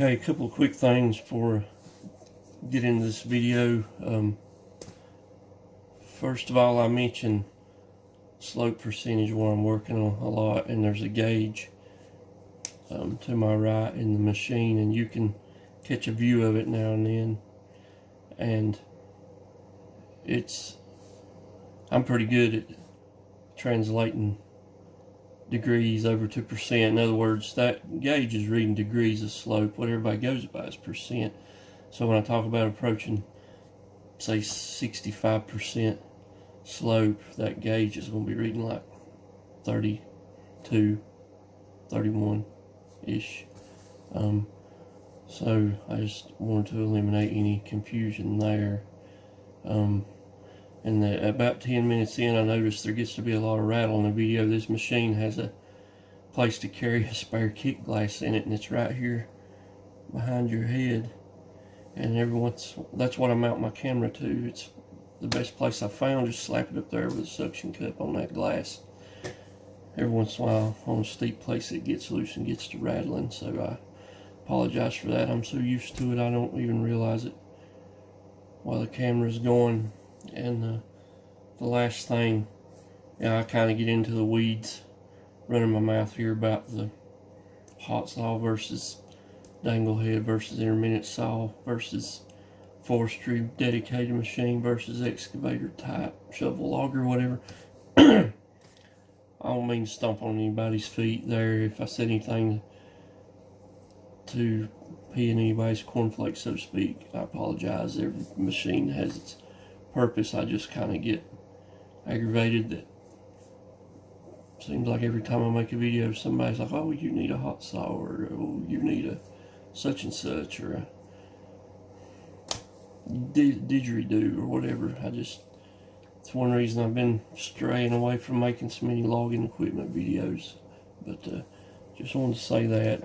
Okay, a couple of quick things before I get into this video. First of all, I mentioned slope percentage where I'm working on a lot, and there's a gauge to my right in the machine, and you can catch a view of it now and then. And I'm pretty good at translating degrees over to percent. In other words, that gauge is reading degrees of slope. What everybody goes by is percent. So when I talk about approaching, say, 65% slope, that gauge is going to be reading like 32, 31-ish. So I just wanted to eliminate any confusion there. And about 10 minutes in, I noticed there gets to be a lot of rattle in the video. This machine has a place to carry a spare kick glass in it, and it's right here behind your head. And that's what I mount my camera to. It's the best place I found. Just slap it up there with a suction cup on that glass. Every once in a while, on a steep place, it gets loose and gets to rattling. So I apologize for that. I'm so used to it, I don't even realize it while the camera's going. And the last thing, I kind of get into the weeds, running my mouth here about the hot saw versus dangle head versus intermittent saw versus forestry dedicated machine versus excavator type shovel logger, whatever. I don't mean to stomp on anybody's feet there. If I said anything to pee in anybody's cornflakes, so to speak, I apologize. Every machine has its purpose. I just kind of get aggravated that seems like every time I make a video, somebody's like, oh, you need a hot saw, or oh, you need a such and such, or a didgeridoo, or whatever. It's one reason I've been straying away from making so many logging equipment videos. But just wanted to say that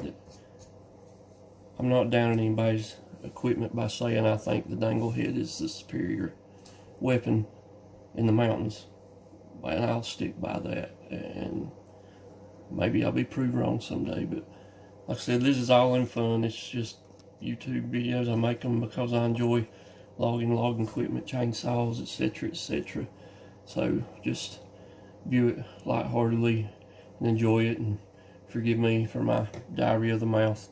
I'm not down on anybody's equipment by saying I think the dangle head is the superior weapon in the mountains, and I'll stick by that. And maybe I'll be proved wrong someday, but like I said, this is all in fun. It's just YouTube videos. I make them because I enjoy logging equipment, chainsaws, etc., etc. So just view it lightheartedly and enjoy it, and forgive me for my diarrhea of the mouth.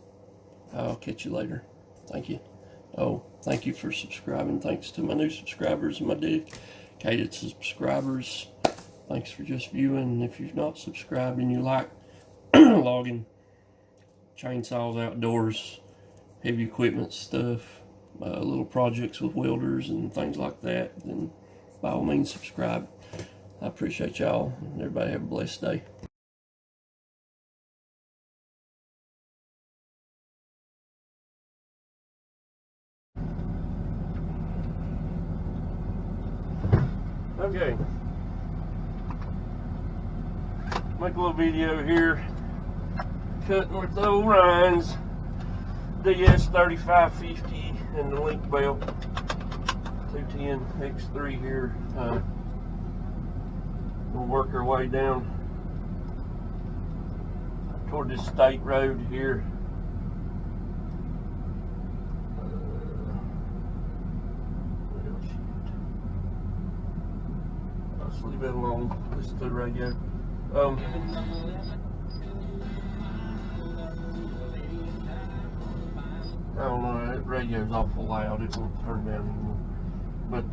I'll catch you later. Thank you. Oh, thank you for subscribing. Thanks to my new subscribers and my dedicated subscribers. Thanks for just viewing. And if you're not subscribed and you like logging, chainsaws, outdoors, heavy equipment stuff, little projects with welders and things like that, then by all means subscribe. I appreciate y'all, and everybody have a blessed day. Okay, make a little video here, cutting with the old Ryan's DS3550 and the Link-Belt 210X3 here. We'll work our way down toward this state road here. Let's leave it alone. Listen to the radio. I don't know, that radio's awful loud. It won't turn down anymore. But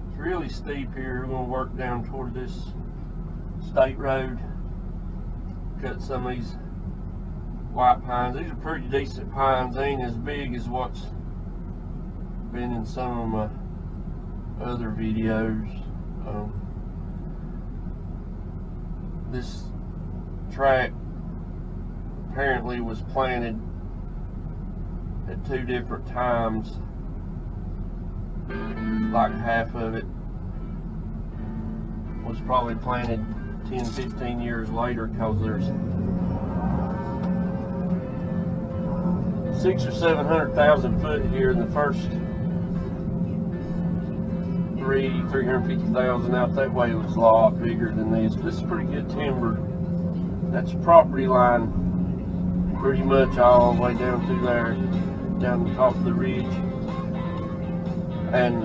it's really steep here. We're going to work down toward this state road. Cut some of these white pines. These are pretty decent pines. They ain't as big as what's been in some of my other videos. This track apparently was planted at 2 different times. Like half of it was probably planted 10-15 years later, because there's 600,000 or 700,000 foot here in the first 350,000 out that way. Was a lot bigger than this. This is pretty good timber. That's a property line pretty much all the way down through there, down the top of the ridge. And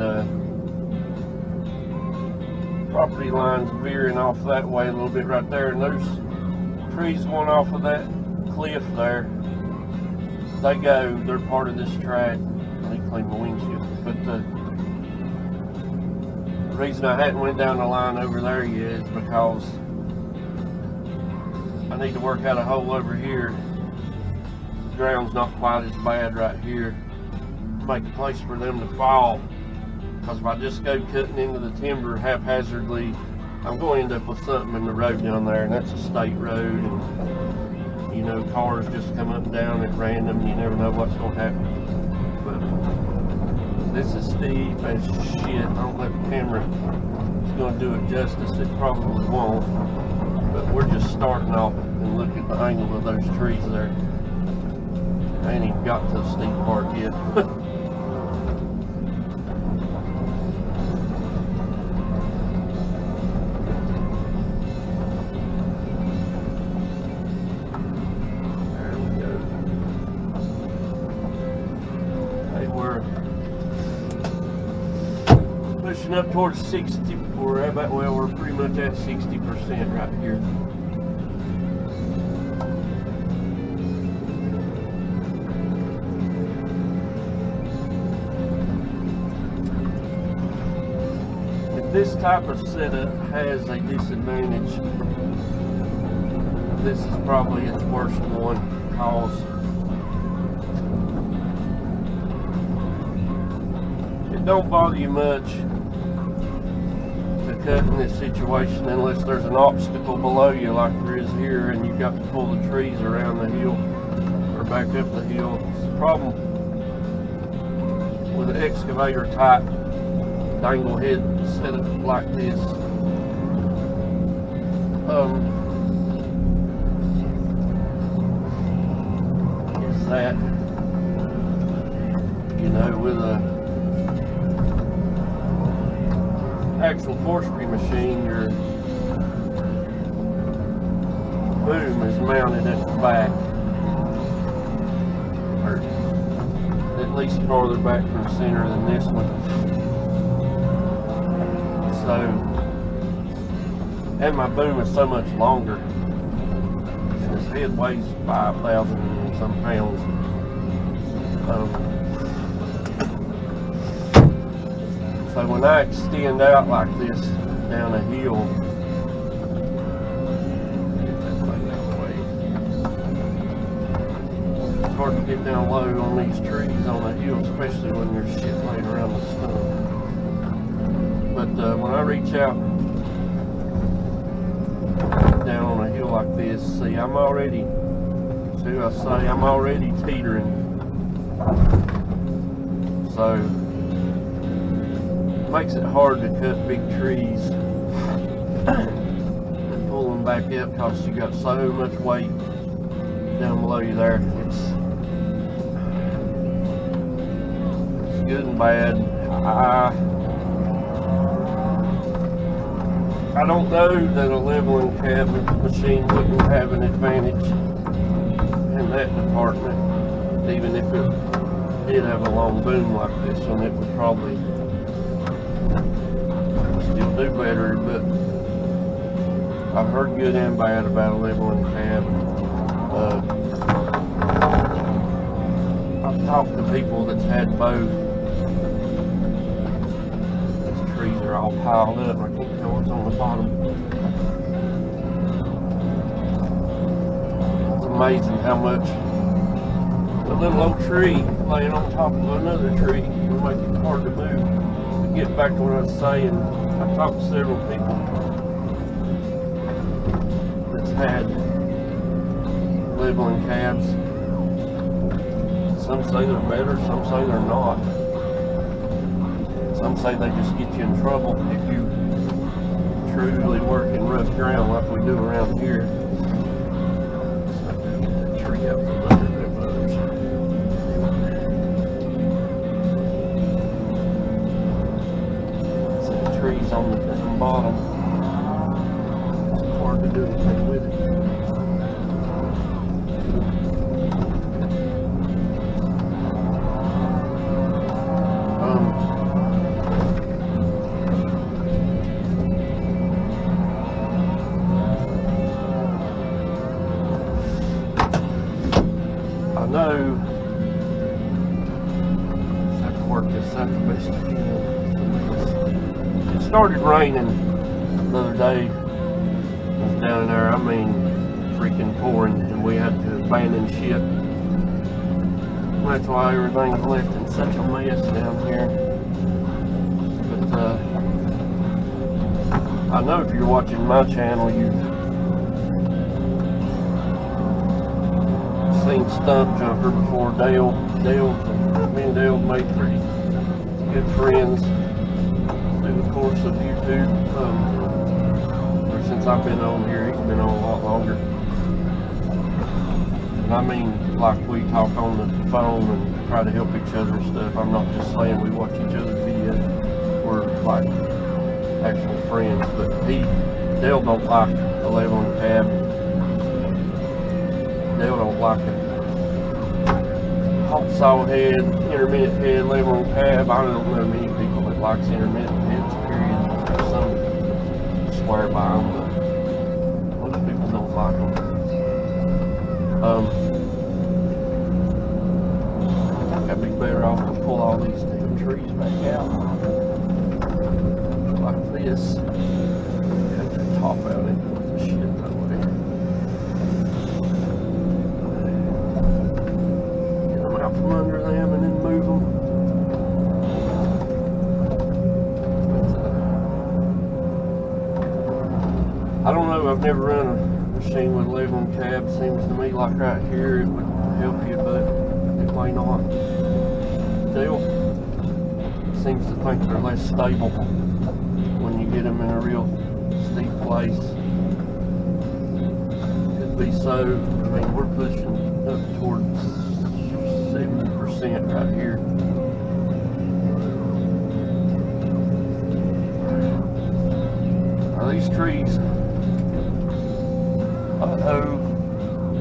property lines veering off that way a little bit right there, and there's trees going off of that cliff there. They're part of this track. I need to clean my windshield. But the reason I hadn't went down the line over there yet is because I need to work out a hole over here. The ground's not quite as bad right here. Make a place for them to fall. Because if I just go cutting into the timber haphazardly, I'm going to end up with something in the road down there, and that's a state road, and you know, cars just come up and down at random. You never know what's going to happen. But this is steep as shit. I don't let the camera is going to do it justice. It probably won't. But we're just starting off, and look at the angle of those trees there. I ain't even got to the steep part yet. Pushing up towards 60, we're pretty much at 60% right here. If this type of setup has a disadvantage, this is probably its worst one, because it don't bother you much to cut in this situation unless there's an obstacle below you like there is here, and you've got to pull the trees around the hill or back up the hill. It's the problem with an excavator type dangle head setup like this. Is that, you know, with a actual forestry machine, your boom is mounted at the back, or at least farther back from the center than this one. So, and my boom is so much longer, and this head weighs 5,000 and some pounds. So when I extend out like this down a hill, get that thing out of the way. It's hard to get down low on these trees on a hill, especially when there's shit laying around the stump. But when I reach out down on a hill like this, see, I'm already teetering. So it makes it hard to cut big trees and pull them back up, because you got so much weight down below you there. It's good and bad. I don't know that a leveling cabinet machine wouldn't have an advantage in that department. Even if it did have a long boom like this one, it would probably still do better. But I've heard good and bad about a leveling cab. I've talked to people that's had both. These trees are all piled up. I can't tell what's on the bottom. It's amazing how much a little old tree laying on top of another tree will make it hard to move. To get back to what I was saying, I talked to several people that's had leveling cabs. Some say they're better, some say they're not. Some say they just get you in trouble if you truly work in rough ground like we do around here. So get that tree out from under them others. See the trees on the bottom. It's hard to do anything with it. started raining the other day. It was down there, I mean, freaking pouring, and we had to abandon ship. That's why everything's left in such a mess down here. But I know if you're watching my channel, you've seen Stump Jumper before. Me and Dale made pretty good friends through the course of YouTube. Or since I've been on here, he's been on a lot longer. And I mean, like, we talk on the phone and try to help each other and stuff. I'm not just saying we watch each other's videos. We're like actual friends. But Dale don't like a leveling cab. Dale don't like it. Hot saw head, intermittent head, leveling cab. I don't know many people that likes intermittent heads, period. There's some that swear by them, but most people don't like them. I think I'd be better off to pull all these damn trees back out. Like this. Cut the top out and put the shit that way. From under them and then move them. But, I don't know, I've never run a machine with a leveling cab. Seems to me like right here it would help you, but it may not. Dale seems to think they're less stable when you get them in a real steep place. Could be so. I mean, we're pushing up towards 70% right here. Now these trees,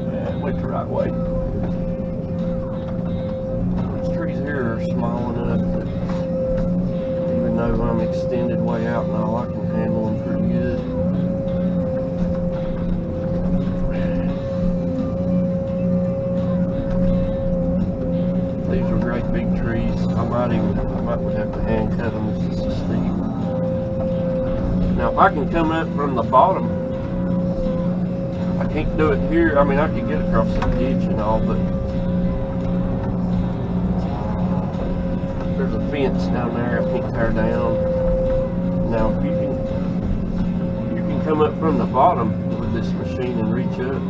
yeah, it went the right way. These trees here are small enough that even though I'm extended way out and all, I can handle them pretty good. Big trees. I might have to hand cut them. It's just so steep. Now, if I can come up from the bottom, I can't do it here. I mean, I could get across the ditch and all, but there's a fence down there I can't tear down. Now, if you can come up from the bottom with this machine and reach up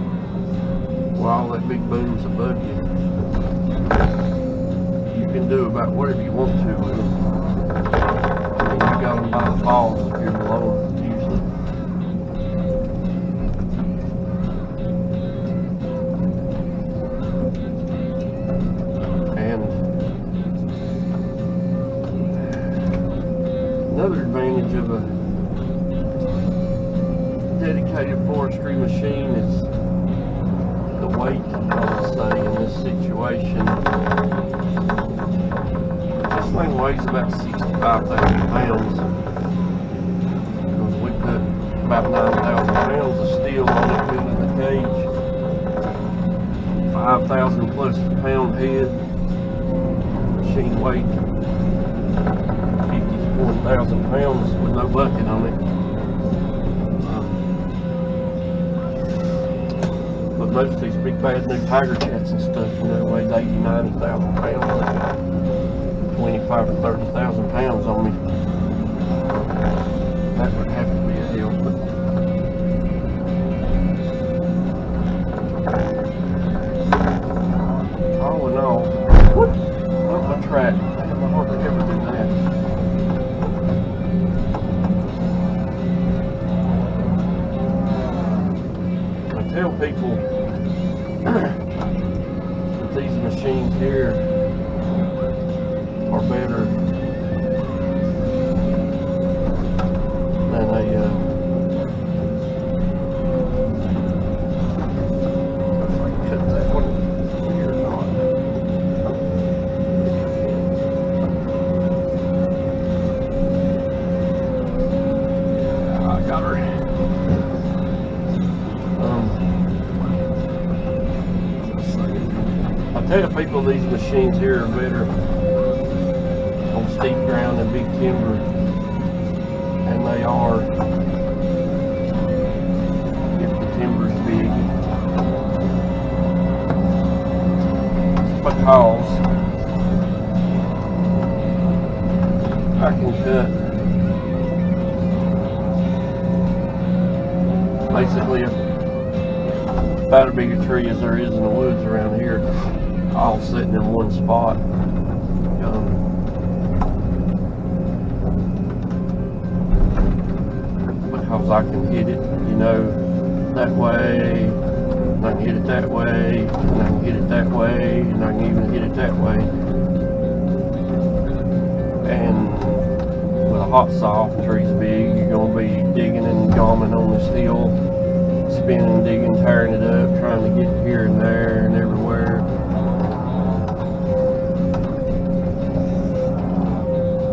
while all that big boom's above you. You can do about whatever you want to with them. I mean, you got them by the balls if you're below them, usually. And another advantage of a dedicated forestry machine is the weight, I would say, in this situation. This thing weighs about 65,000 pounds. We put about 9,000 pounds of steel on it, put it in the cage. 5,000 plus pound head. Machine weight 51,000 pounds with no bucket on it. But most of these big bad new Tiger Cats and stuff, you know, weighed 80,000, 90,000 pounds. 25,000 to 30,000 pounds on me. That would have to be a help. But all in all, up my track. I hardly ever do that. I tell people that these machines here are better than a if I can cut that one here or not. Yeah, I got her. I tell people these machines here are better on steep ground and big timber, and yard if the timber's big. Because I can cut basically about as big a tree as there is in the woods around here, all sitting in one spot. Because I can hit it, you know, that way, and I can hit it that way, and I can hit it that way, and I can even hit it that way. And with a hot saw, if the tree's big, you're going to be digging and gomming on this hill, spinning, digging, tearing it up, trying to get here and there and everywhere.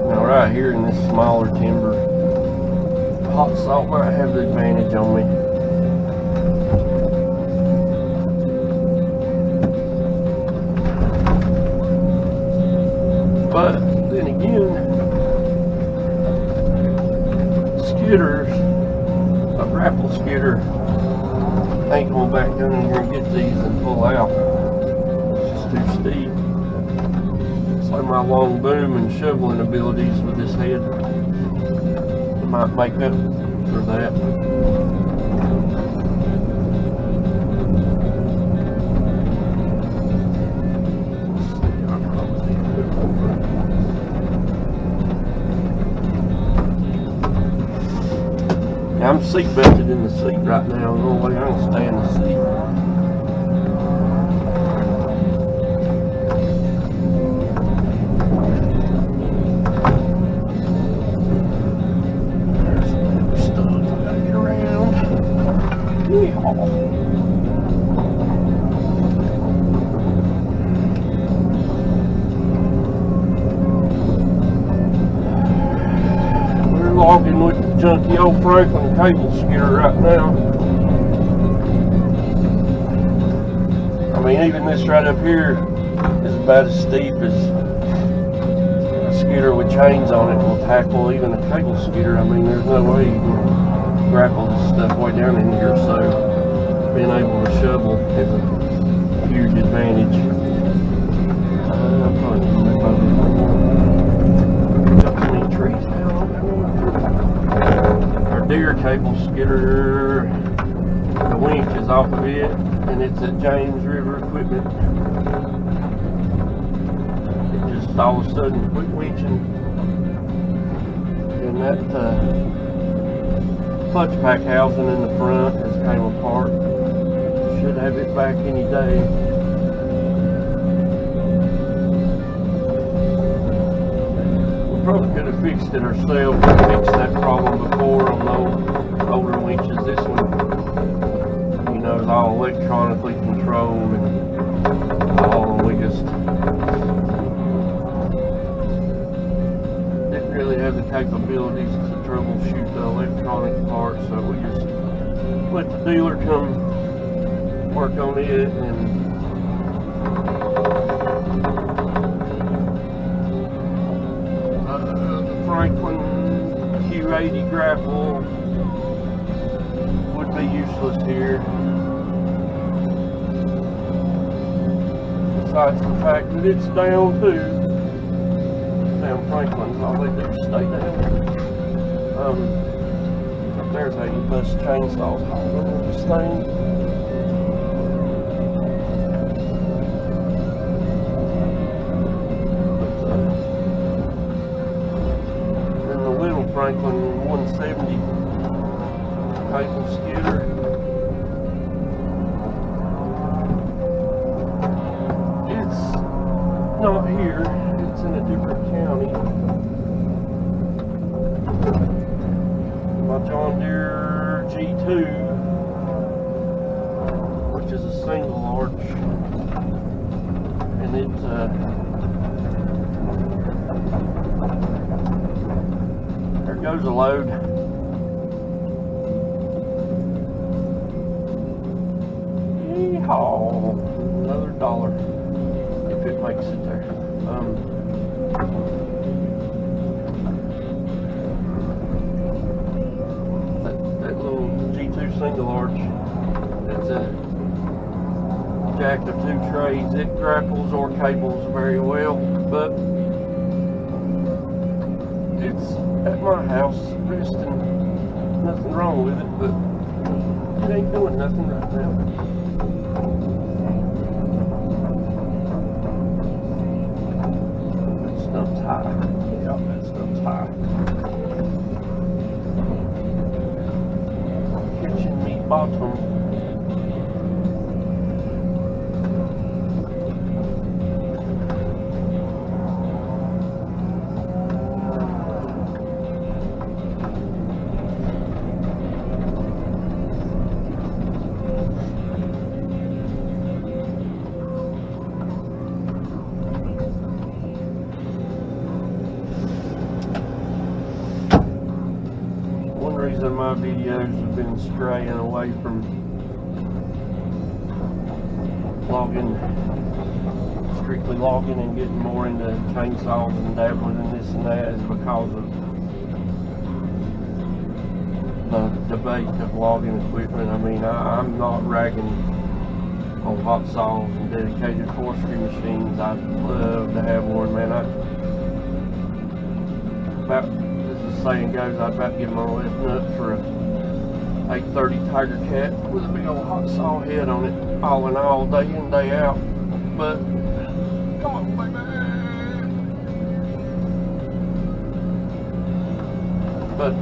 Now right here in this smaller timber, hot saw might have the advantage on me. But then again, skidders, a grapple skidder ain't going back down in here and get these and pull out. It's just too steep. So my long boom and shoveling abilities with this head might make up for that. I'm seat belted in the seat right now. The only way I can stay in the seat. There's some stuff I gotta get around. Yeehaw. Logging with the junky old Franklin cable skidder right now. I mean, even this right up here is about as steep as a skidder with chains on it will tackle even a cable skidder. I mean, there's no way you can grapple this stuff way down in here, so being able to shovel is a huge advantage. I'm probably going to move over. Got too many trees now. Our deer cable skidder, the winch is off of it, and it's at James River Equipment. It just all of a sudden quit winching, and that clutch pack housing in the front has came apart. Should have it back any day. Probably could have fixed it ourselves. We fixed that problem before on the older winches. This one, you know, is all electronically controlled and all, and we just didn't really have the capabilities to troubleshoot the electronic part, so we just let the dealer come work on it. And Franklin Q80 grapple would be useless here. Besides the fact that it's down too. Damn Franklin's, all they do is stay down. There's how you bust chainsaws holding on this thing. Franklin 170 cable skidder. It's not here, it's in a different county. My John Deere G2, which is a single arch, and it's goes a load. Yeehaw! Another $1 if it makes it there. single arch. It's a jack of two trays. It grapples or cables very well, but it's at my house resting. Nothing wrong with it, but it ain't doing nothing right now. That stuff's high. Yeah, that stuff's high. Kitchen meat bottom. My videos have been straying away from logging, strictly logging, and getting more into chainsaws and dabbling in this and that is because of the debate of logging equipment. I mean, I'm not ragging on hot saws and dedicated forestry machines. I'd love to have one, man. Saying goes, I'd about give my left nut for a 830 Tiger Cat with a big old hot saw head on it, all in all, day in, day out. But come on, baby. But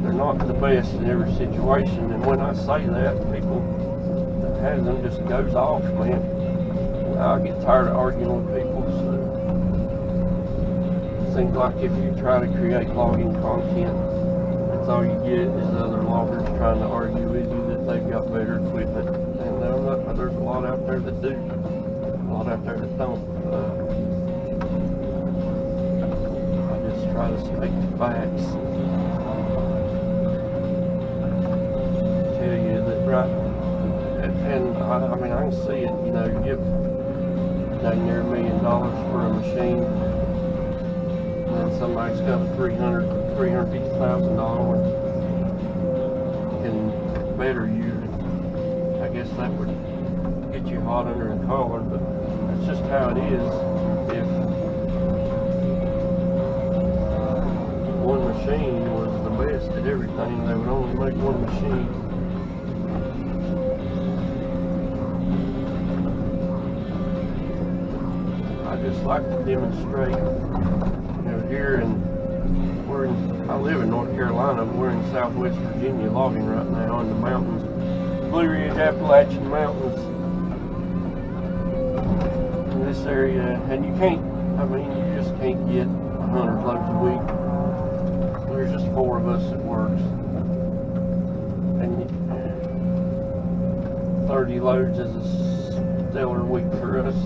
they're not the best in every situation, and when I say that, people that has them just goes off, man. I get tired of arguing with people. So seems like if you try to create logging content, that's all you get is other loggers trying to argue with you that they've got better equipment. And there's a lot out there that do, a lot out there that don't. I just try to state the facts. Tell you that right, and I mean, I can see it. You know, you give dang near $1 million for a machine. And somebody's got a $350,000 one can better you. I guess that would get you hot under the collar, but that's just how it is. If one machine was the best at everything, they would only make one machine. I just like to demonstrate. Here, and I live in North Carolina, but we're in Southwest Virginia logging right now in the mountains, Blue Ridge Appalachian Mountains in this area, and you just can't get 100 loads a week. There's just 4 of us that works, and 30 loads is a stellar week for us,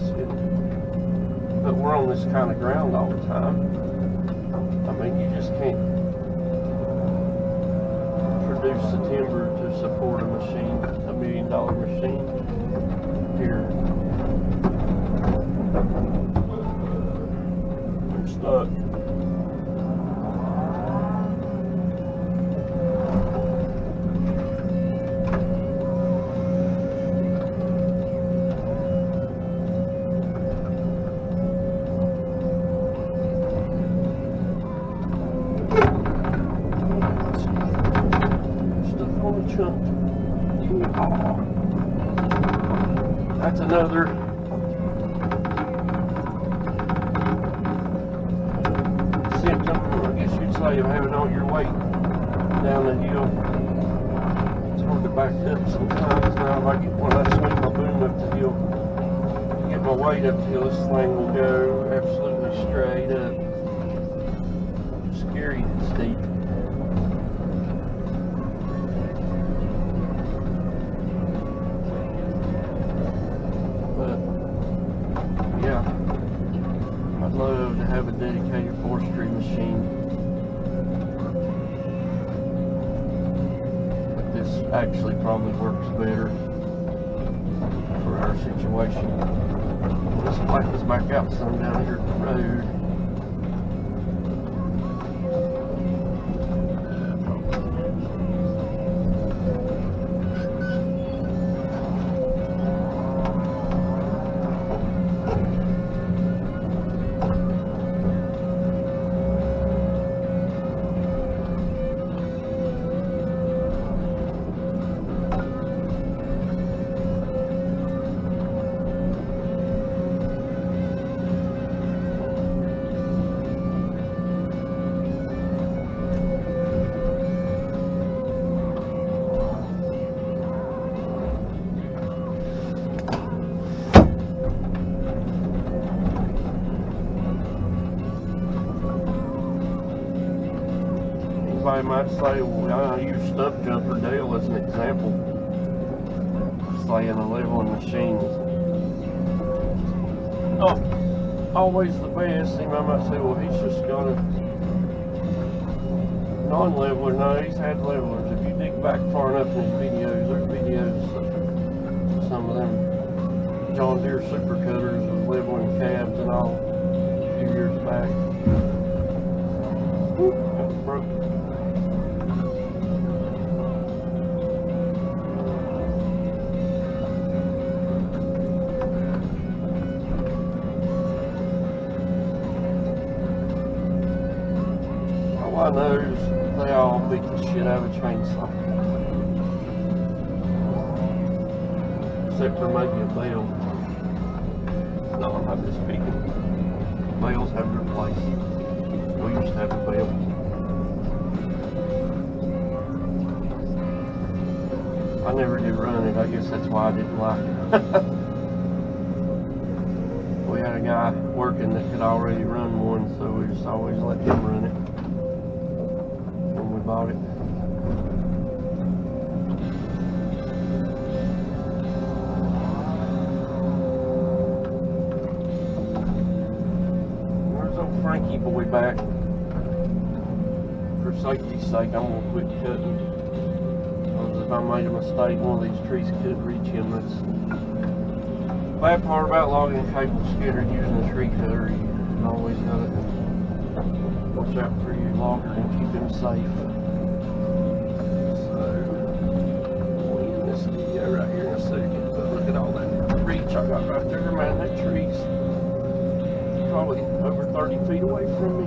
but we're on this kind of ground all the time. I mean, you just can't produce the timber to support a machine, a $1 million machine here. I'm stuck. That's another symptom, I guess you'd say, of having all your weight down the hill. It's hard to back up sometimes. Now, when I swing my boom up the hill, get my weight up the hill, this thing will go absolutely straight up. Scary steep. Love to have a dedicated forestry machine, but this actually probably works better for our situation. Let's black this back out some down here at the road. somebody might say, well, I use Stuff Jumper Dale as an example, slaying a leveling machine. Oh, always the best. He might say, well, he's just got a non-leveler. No, he's had levelers. If you dig back far enough in his videos, there's videos of some of them John Deere super cutters with leveling cabs and all a few years back. Whoop, that was broke. All I know is they all beat the shit out of a chainsaw. Except for maybe a bale. No, I'm not just speaking. Bales have their place. We used to have a bale. I never did run it. I guess that's why I didn't like it. We had a guy working that could already run one, so we just always let him run it when we bought it. Frankie boy back. For safety's sake, I'm gonna quit cutting. Because if I made a mistake, one of these trees could reach him. That's the bad part about logging a cable skidder using a tree cutter. You always gotta watch out for your logger and keep him safe. So, we'll end this video right here in a second. But look at all that reach I got right there, man. That tree's probably over 30 feet away from me.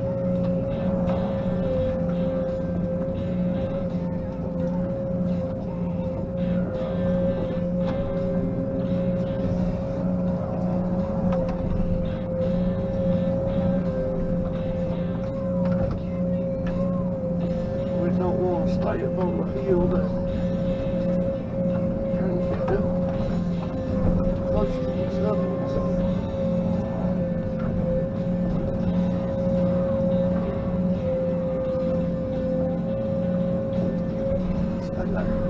We don't want to stay up on the hill that trying to get them close to these other ones. Stay there.